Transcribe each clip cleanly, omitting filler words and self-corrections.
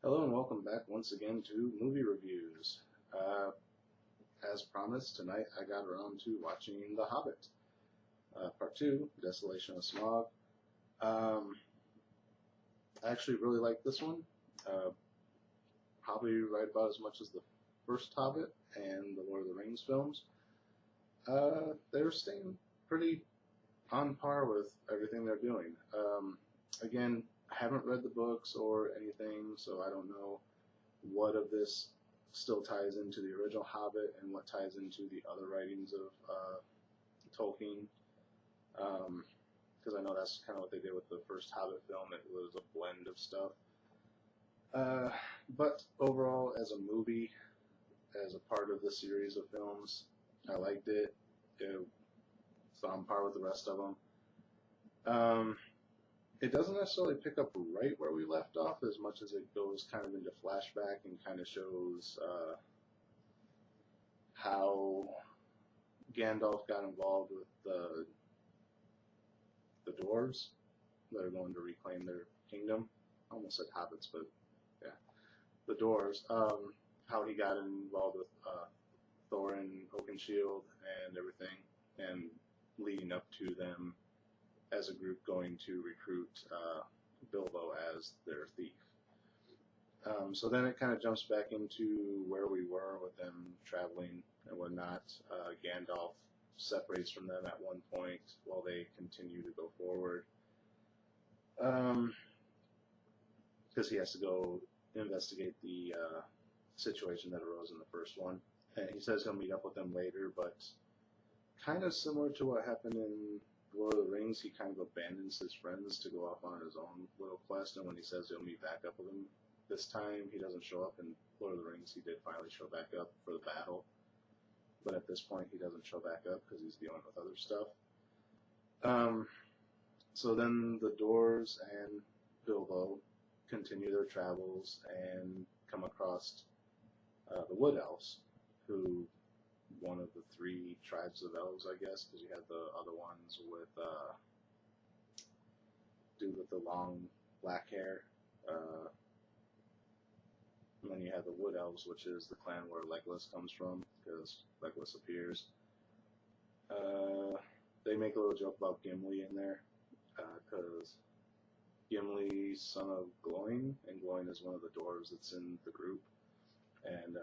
Hello and welcome back once again to movie reviews. As promised, tonight I got around to watching The Hobbit, Part 2, Desolation of Smaug. I actually really like this one, probably right about as much as the first Hobbit and the Lord of the Rings films. They're staying pretty on par with everything they're doing. Again, I haven't read the books or anything, so I don't know what of this still ties into the original Hobbit and what ties into the other writings of Tolkien. Because I know that's kind of what they did with the first Hobbit film. It was a blend of stuff. But overall, as a movie, as a part of the series of films, I liked it. It's on par with the rest of them. It doesn't necessarily pick up right where we left off as much as it goes kind of into flashback and kind of shows how Gandalf got involved with the dwarves that are going to reclaim their kingdom. I almost said hobbits, but yeah, the dwarves. How he got involved with Thorin, Oakenshield, and everything, and leading up to them as a group going to recruit Bilbo as their thief. So then it kind of jumps back into where we were with them traveling and whatnot. Gandalf separates from them at one point while they continue to go forward. Because he has to go investigate the situation that arose in the first one. And he says he'll meet up with them later, but kind of similar to what happened in Lord of the Rings, he kind of abandons his friends to go off on his own little quest, and when he says he'll meet back up with them this time, he doesn't show up. In Lord of the Rings, he did finally show back up for the battle, but at this point he doesn't show back up because he's dealing with other stuff. So then the dwarves and Bilbo continue their travels and come across the Wood Elves, who one of the three tribes of elves, I guess, because you had the other ones with dude with the long black hair, and then you have the Wood Elves, which is the clan where Legolas comes from, because Legolas appears. They make a little joke about Gimli in there, because Gimli's son of Gloin, and Gloin is one of the dwarves that's in the group, and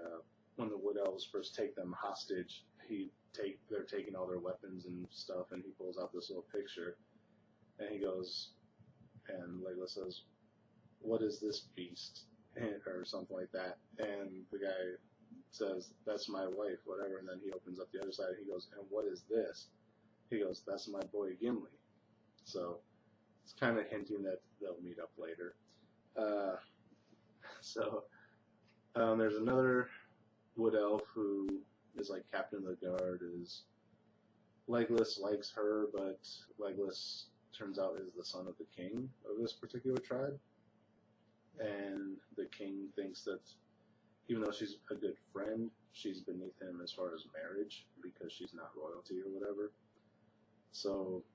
when the Wood Elves first take them hostage, they're taking all their weapons and stuff, and he pulls out this little picture, and he goes, and Legolas says, "What is this beast?" or something like that, and the guy says, "That's my wife," whatever, and then he opens up the other side, and he goes, "And what is this?" He goes, "That's my boy Gimli." So it's kind of hinting that they'll meet up later. There's another Wood Elf who is like captain of the guard. Is Legolas likes her, but Legolas turns out is the son of the king of this particular tribe, and the king thinks that even though she's a good friend, she's beneath him as far as marriage because she's not royalty or whatever. So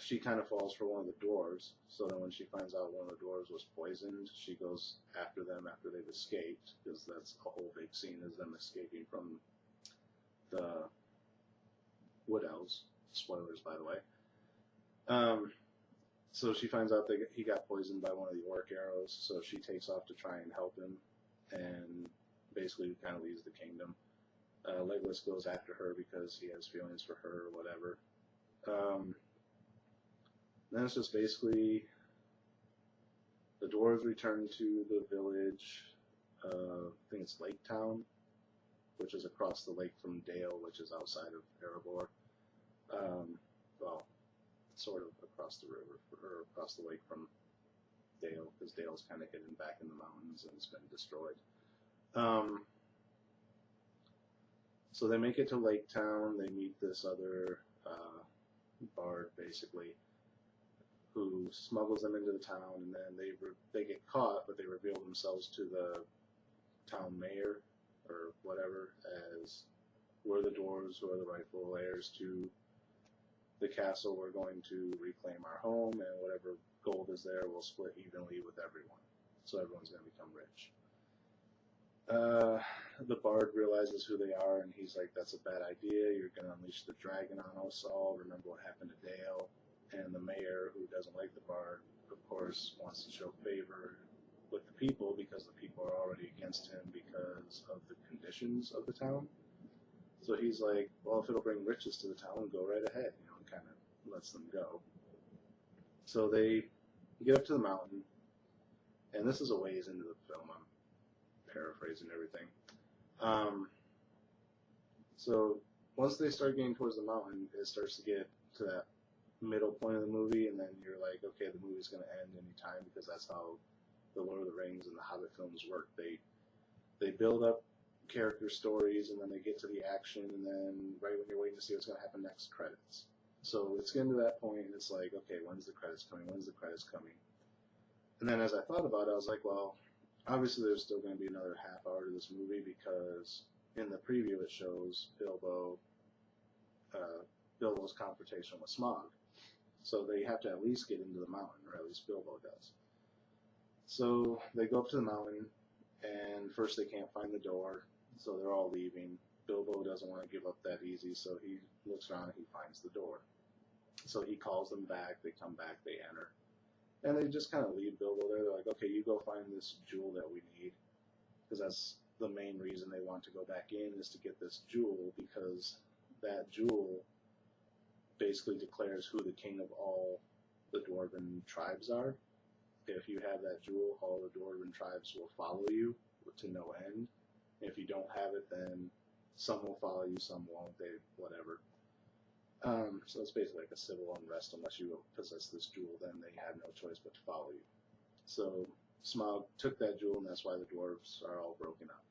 she kind of falls for one of the dwarves. So then when she finds out one of the dwarves was poisoned, she goes after them after they've escaped, because that's a whole big scene, is them escaping from the Wood Elves. Spoilers, by the way. So she finds out that he got poisoned by one of the orc arrows, so she takes off to try and help him, and basically kind of leaves the kingdom. Legolas goes after her because he has feelings for her or whatever. Then it's just basically the dwarves return to the village. I think it's Lake Town, which is across the lake from Dale, which is outside of Erebor. Well, sort of across the river, or across the lake from Dale, because Dale's kind of hidden back in the mountains and it's been destroyed. So they make it to Lake Town. They meet this other bard, basically, who smuggles them into the town, and then they get caught, but they reveal themselves to the town mayor or whatever as we're the dwarves who are the rightful heirs to the castle. We're going to reclaim our home, and whatever gold is there we'll split evenly with everyone. So everyone's going to become rich. the bard realizes who they are, and he's like, "That's a bad idea. You're gonna unleash the dragon on us all. Remember what happened to Dale." And the mayor, who doesn't like the bard, of course, wants to show favor with the people because the people are already against him because of the conditions of the town. So he's like, "Well, if it'll bring riches to the town, go right ahead." And kind of lets them go. So they get up to the mountain, and this is a ways into the film. I'm paraphrasing everything. So once they start getting towards the mountain, it starts to get to that middle point of the movie, and then you're like, okay, the movie's going to end any time, because that's how the Lord of the Rings and the Hobbit films work. They build up character stories, and then they get to the action, and then right when you're waiting to see what's going to happen next, credits. So it's getting to that point, and it's like, okay, when's the credits coming? When's the credits coming? And then as I thought about it, I was like, well, obviously there's still going to be another half hour to this movie, because in the preview it shows Bilbo's confrontation with Smaug. So they have to at least get into the mountain, or at least Bilbo does. So they go up to the mountain, and first they can't find the door, so they're all leaving. Bilbo doesn't want to give up that easy, so he looks around and he finds the door. So he calls them back, they come back, they enter. And they just kind of leave Bilbo there. They're like, okay, you go find this jewel that we need. Because that's the main reason they want to go back in, is to get this jewel, because that jewel basically declares who the king of all the dwarven tribes are. If you have that jewel, all the dwarven tribes will follow you to no end. If you don't have it, then some will follow you, some won't, whatever. So it's basically like a civil unrest. Unless you possess this jewel, then they have no choice but to follow you. So Smaug took that jewel, and that's why the dwarves are all broken up.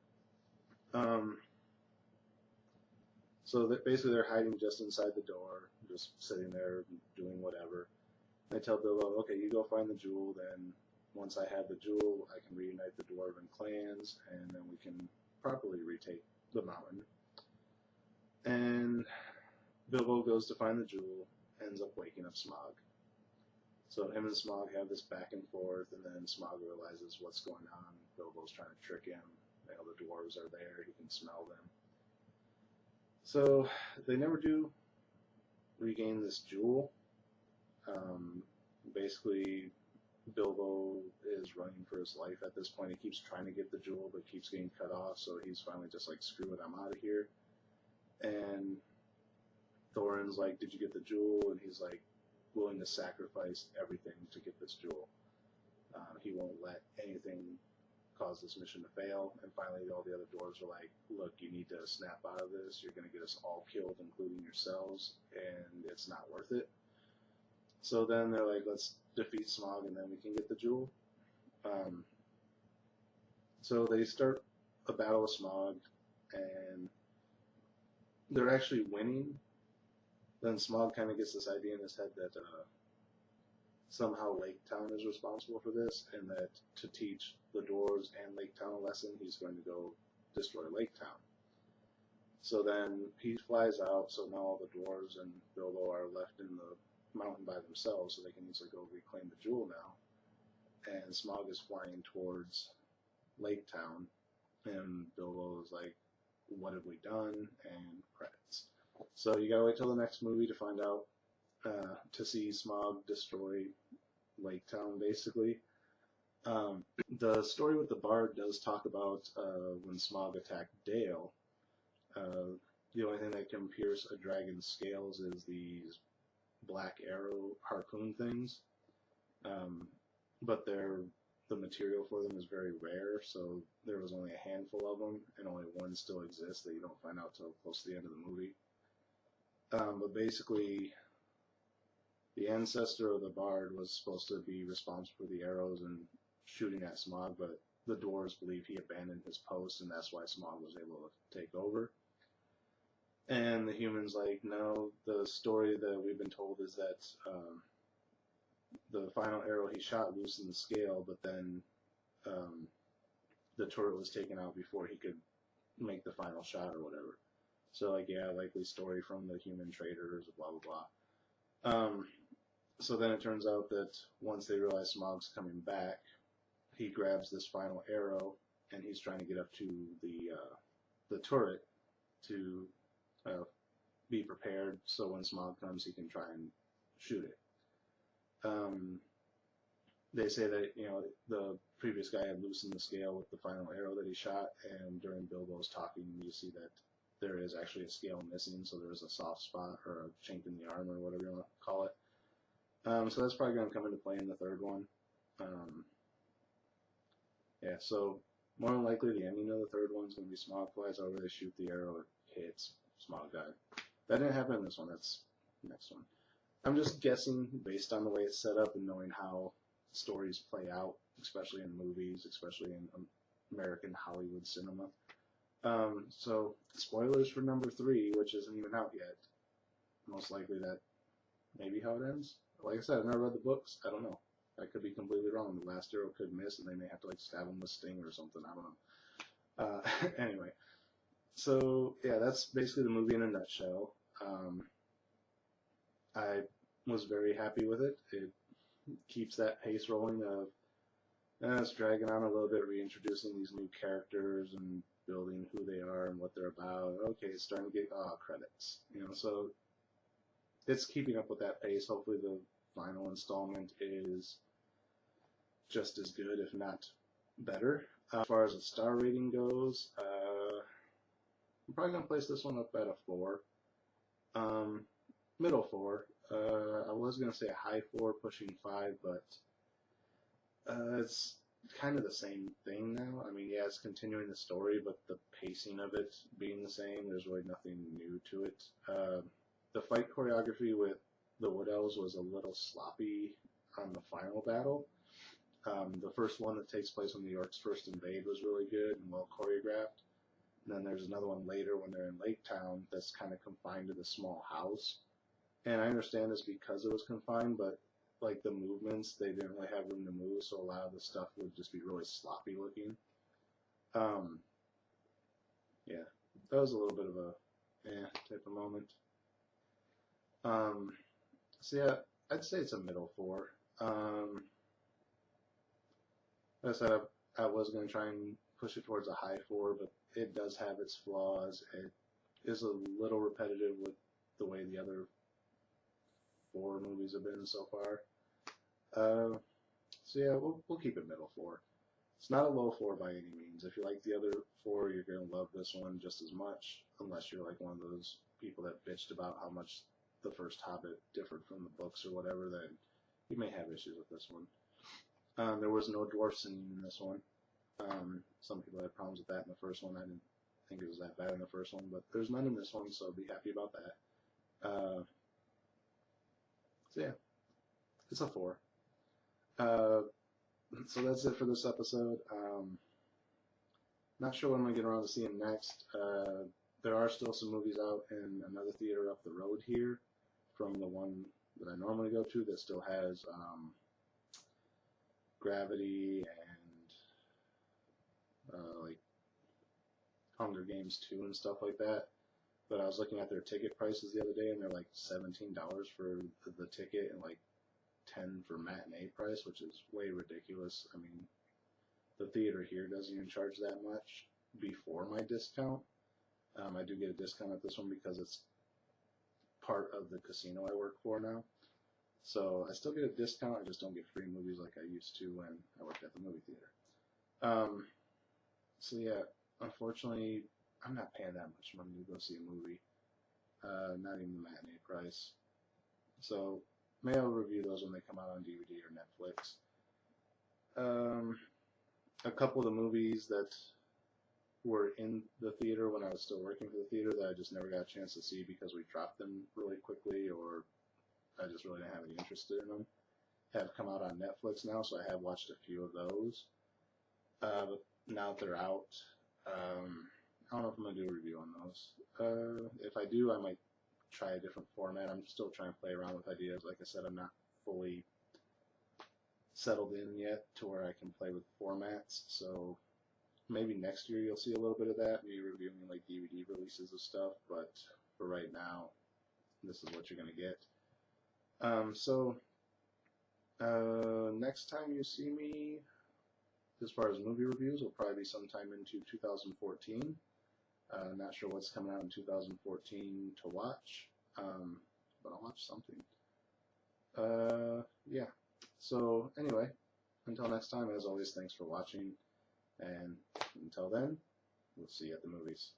So that basically they're hiding just inside the door, just sitting there doing whatever. I tell Bilbo, okay, you go find the jewel, then once I have the jewel, I can reunite the dwarven clans, and then we can properly retake the mountain. And Bilbo goes to find the jewel, ends up waking up Smaug. So him and Smaug have this back and forth, and then Smaug realizes what's going on. Bilbo's trying to trick him. You know, the dwarves are there, he can smell them. So they never do regain this jewel. Basically, Bilbo is running for his life at this point. He keeps trying to get the jewel, but keeps getting cut off, so he's finally just like, screw it, I'm out of here. And Thorin's like, did you get the jewel? And he's like, willing to sacrifice everything to get this jewel. He won't let anything cause this mission to fail. And finally, all the other dwarves are like, look, you need to snap out of this. You're going to get us all killed, including yourselves, and it's not worth it. So then they're like, let's defeat Smaug, and then we can get the jewel. So they start a battle with Smaug, and they're actually winning. Then Smaug kind of gets this idea in his head that somehow Lake Town is responsible for this, and that to teach the dwarves and Lake Town a lesson, he's going to go destroy Lake Town. So then he flies out, so now all the dwarves and Bilbo are left in the mountain by themselves, so they can easily go reclaim the jewel now. And Smaug is flying towards Lake Town, and Bilbo is like, what have we done? And credits. So you gotta wait till the next movie to find out, to see Smaug destroy Lake Town, basically. The story with the bard does talk about when Smaug attacked Dale. The only thing that can pierce a dragon's scales is these black arrow harpoon things, but the material for them is very rare, so there was only a handful of them, and only one still exists that you don't find out till close to the end of the movie. But basically, the ancestor of the bard was supposed to be responsible for the arrows and shooting at Smaug, but the dwarves believe he abandoned his post, and that's why Smaug was able to take over. And the humans like, no, the story that we've been told is that the final arrow he shot loosened the scale, but then the turret was taken out before he could make the final shot or whatever. So, like, yeah, likely story from the human traders, blah, blah, blah. So then it turns out that once they realize Smaug's coming back, he grabs this final arrow, and he's trying to get up to the turret to be prepared so when Smaug comes he can try and shoot it. They say that, you know, the previous guy had loosened the scale with the final arrow that he shot, and during Bilbo's talking you see that there is actually a scale missing, so there is a soft spot or a chink in the armor or whatever you want to call it. So that's probably going to come into play in the third one. Yeah, so more than likely the ending of the third one is going to be Smaug flies over, they shoot the arrow, it hits, Smaug died. That didn't happen in this one, that's the next one. I'm just guessing based on the way it's set up and knowing how stories play out, especially in movies, especially in American Hollywood cinema. So, spoilers for number 3, which isn't even out yet. Most likely that may be how it ends. Like I said, I've never read the books. I don't know. I could be completely wrong. The last arrow could miss, and they may have to like stab him with sting or something. I don't know. Anyway, so yeah, that's basically the movie in a nutshell. I was very happy with it. It keeps that pace rolling of it's dragging on a little bit, reintroducing these new characters and building who they are and what they're about. Okay, it's starting to get credits, you know. So it's keeping up with that pace. Hopefully, the final installment is just as good, if not better. As far as the star rating goes, I'm probably gonna place this one up at a 4, middle 4. I was gonna say a high 4, pushing 5, but it's kind of the same thing now. I mean, yeah, it's continuing the story, but the pacing of it being the same, there's really nothing new to it. The fight choreography with the Wood Elves was a little sloppy on the final battle. The first one that takes place when the Orcs first invade was really good and well choreographed. And then there's another one later when they're in Lake Town that's kind of confined to the small house. And I understand this because it was confined, but like the movements, they didn't really have room to move, so a lot of the stuff would just be really sloppy looking. Yeah, that was a little bit of a type of moment. So yeah, I'd say it's a middle 4. Like I said, I was going to try and push it towards a high 4, but it does have its flaws. It is a little repetitive with the way the other 4 movies have been so far. So yeah, we'll keep it middle 4. It's not a low 4 by any means. If you like the other 4, you're going to love this one just as much, unless you're like one of those people that bitched about how much the first Hobbit differed from the books or whatever, then you may have issues with this one. There was no dwarf singing in this one. Some people had problems with that in the first one. I didn't think it was that bad in the first one, but there's none in this one, so be happy about that. So yeah, it's a 4. So that's it for this episode. Not sure when I'm going to get around to seeing next. There are still some movies out in another theater up the road here from the one that I normally go to that still has Gravity and like Hunger Games 2 and stuff like that. But I was looking at their ticket prices the other day, and they're like $17 for the ticket and like $10 for matinee price, which is way ridiculous. I mean, the theater here doesn't even charge that much before my discount. I do get a discount at this one because it's part of the casino I work for now. So I still get a discount, I just don't get free movies like I used to when I worked at the movie theater. So yeah, unfortunately, I'm not paying that much money to go see a movie. Not even the matinee price. So maybe I'll review those when they come out on DVD or Netflix. A couple of the movies that were in the theater when I was still working for the theater that I just never got a chance to see because we dropped them really quickly, or I just really didn't have any interest in them, have come out on Netflix now, so I have watched a few of those. But now that they're out, I don't know if I'm going to do a review on those. If I do, I might try a different format. I'm still trying to play around with ideas. Like I said, I'm not fully settled in yet to where I can play with formats, so maybe next year you'll see a little bit of that, me reviewing like DVD releases of stuff, but for right now, this is what you're going to get. So next time you see me, as far as movie reviews, will probably be sometime into 2014. Not sure what's coming out in 2014 to watch, but I'll watch something. Yeah. So anyway, until next time, as always, thanks for watching, and until then, we'll see you at the movies.